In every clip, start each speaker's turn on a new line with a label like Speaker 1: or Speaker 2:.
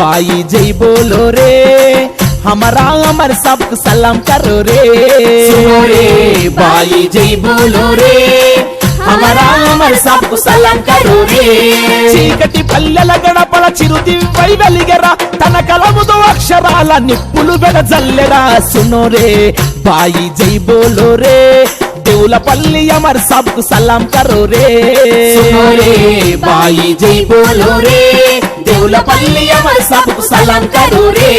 Speaker 1: भाई जय बोलो रे हमारा अमर सबको सलाम करो रे
Speaker 2: सुनो रे भाई जय बोलो रे हमारा अमर सबको सलाम करो रे
Speaker 1: చీకటి పల్లెల గడపల చిరుదివ్వై వెలిగెరా తన కలముతో అక్షరాల నిప్పులు వెదజల్లెరా సునో రే భాయి జై బోలో రే దేవులపల్లి అమర్ సబ్కు సలాం కరో రే
Speaker 2: सुनो रे भाई जय बोलो रे దేవులపల్లి अमर सबको सलाम करो रे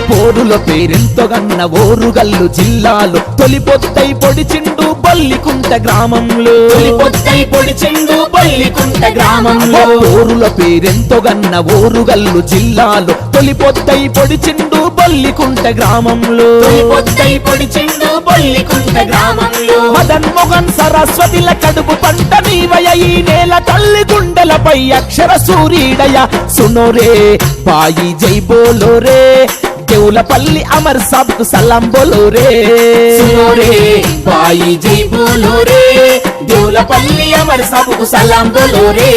Speaker 1: పోరులో పేరెంతో గన్న ఓరుగల్లు జిల్లాలో తొలిపొత్తై పొడిచిండు బల్లికుంట గ్రామంలో
Speaker 2: తొలిపొత్తై పొడిచిండు బల్లికుంట గ్రామంలో
Speaker 1: పోరులో పేరెంతో గన్న ఓరుగల్లు జిల్లాలో తొలిపొత్తై పొడిచిండు బల్లికుంట గ్రామంలో
Speaker 2: తొలిపొత్తై పొడిచిండు బల్లికుంట గ్రామంలో
Speaker 1: మదన్ మోహన్ సరస్వతిల కడుపు పంట నీవయ ఈ నేల తల్లి గుండెలపై అక్షర సూర్యుడయ సునో రే భాయి జై బోలో రే దేవులపల్లి అమర్ సబ్కు సలాం బోలో రే
Speaker 2: सुनो रे भाई जय बोलो रे దేవులపల్లి अमर सबको सलाम बोलो रे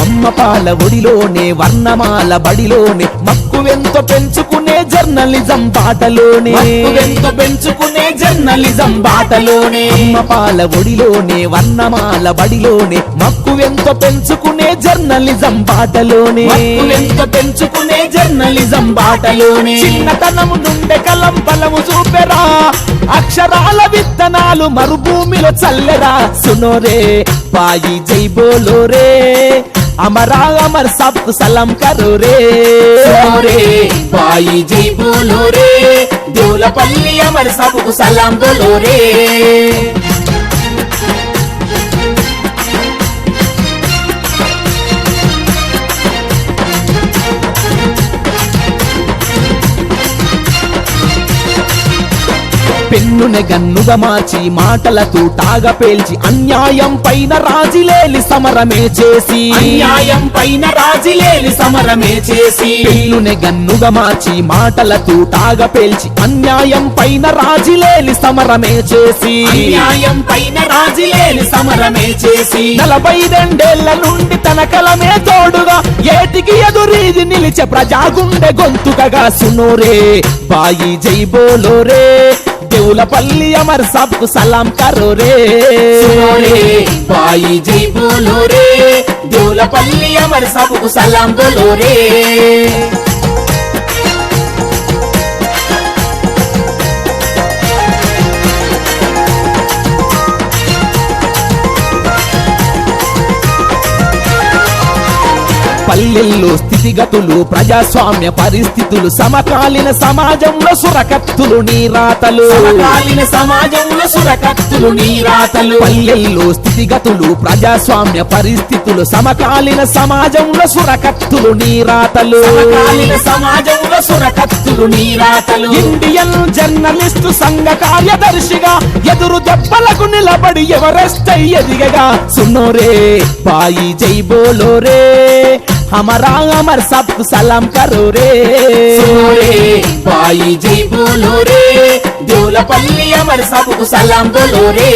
Speaker 1: అమ్మ పాల ఒడిలోనే వర్ణమాల బడిలోనే మక్కువెంతో పెంచుకునే జర్నలిజం బాటలోనే
Speaker 2: మక్కువెంతో పెంచుకునే జర్నలిజం బాటలోనే
Speaker 1: అమ్మ పాల ఒడిలోనే వర్ణమాల బడిలోనే మక్కువెంతో పెంచుకునే జర్నలిజం బాటలోనే
Speaker 2: మక్కువెంతో పెంచుకునే జర్నలిజం బాటలోనే
Speaker 1: చిన్నతనము నుండే కలం బలము చూపెరా అక్షరాల విత్తనాలు మరుభూమిలో చల్లెరా సునో రే భాయి జై బోలో రే हमारा अमर सबको सलाम करो रे
Speaker 2: सुनो रे भाई जय बोलो रे దేవులపల్లి अमर सबको सलाम बोलो रे
Speaker 1: పెన్నునే గన్నుగా మార్చి మాటలతో తాగా పేల్చి అన్యాయం పైన రాజిలేలి సమరమే చేసి
Speaker 2: అన్యాయం పైన రాజిలేని సమరమే చేసి
Speaker 1: పెన్నునే గన్నుగా మార్చి మాటలతో తాగా పేల్చి అన్యాయం పైన రాజిలేలి సమరమే చేసి
Speaker 2: అన్యాయం పైన రాజిలేని సమరమే చేసి
Speaker 1: 42 నుండి తన కలమే తోడుగా ఏటికి ఎదురీది నిలిచే ప్రజాగుండె గొంతుకగా సునో రే భాయి జై బోలో రే దేవులపల్లి అమర్ సబ్కు సలాం కరో రే
Speaker 2: सुनो रे भाई जय बोलो रे దేవులపల్లి अमर सबको सलाम बोलो रे
Speaker 1: పల్లెల్లో స్థితిగతులు ప్రజాస్వామ్య పరిస్థితులు సమకాలీన సమాజంలో సురకత్తులు నీరాతలు
Speaker 2: సమకాలీన సమాజంలో సురకత్తులు నీరాతలు
Speaker 1: పల్లెల్లో స్థితిగతులు ప్రజాస్వామ్య పరిస్థితులు సమకాలీన సమాజంలో సురకత్తులు నీరాతలు
Speaker 2: సమకాలీన సమాజంలో సురకత్తులు నీరాతలు
Speaker 1: ఇండియన్ జర్నలిస్టు సంఘ కార్యదర్శిగా ఎదురు దెబ్బలకు నిలబడి ఎవరెస్ట్ ఎదిగగా సునో రే భాయి జై బోలో రే हमारा अमर सबको सलाम करो रे
Speaker 2: सुनो रे भाई जय बोलो रे దేవులపల్లి अमर सबको सलाम बोलो रे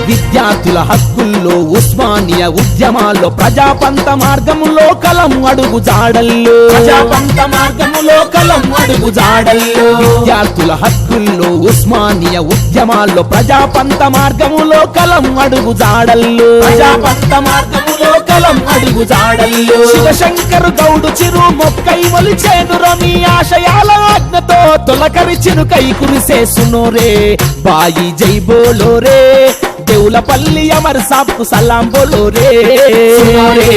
Speaker 1: విద్యార్థుల హక్కుల్లో ఉస్మానియా ఉద్యమాల్లో ప్రజాపంత మార్గములో కలం అడుగు జాడల్లో
Speaker 2: ప్రజాపంత మార్గములో కలం అడుగు జాడల్లో
Speaker 1: విద్యార్థుల హక్కుల్లో ఉస్మానియా ఉద్యమాల్లో ప్రజాపంత మార్గములో కలం అడుగు జాడల్లో
Speaker 2: ప్రజాపంత మార్గములో కలం అడుగు జాడల్లో
Speaker 1: శివశంకర్ గౌడు చిరు మొక్కై మొలిచేను రమి ఆశయాల ఆజ్ఞతో తొలకరిచిను కై కురిసే సునో రే భాయి జై బోలో రే దేవులపల్లి అమర్ సబ్కు సలాం బోలో రే
Speaker 2: सुनो रे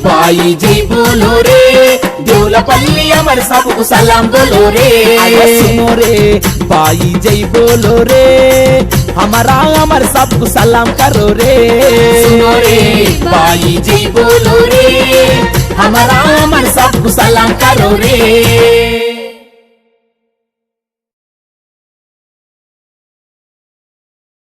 Speaker 2: भाई जय बोलो रे देवलपल्ली अमर सबको सलाम बोलो रे।
Speaker 1: सुनो रे भाई जय बोलो रे, हमारा अमर सबको सलाम करो रे।
Speaker 2: सुनो रे भाई जय बोलो रे, हमारा अमर सबको सलाम करो रे।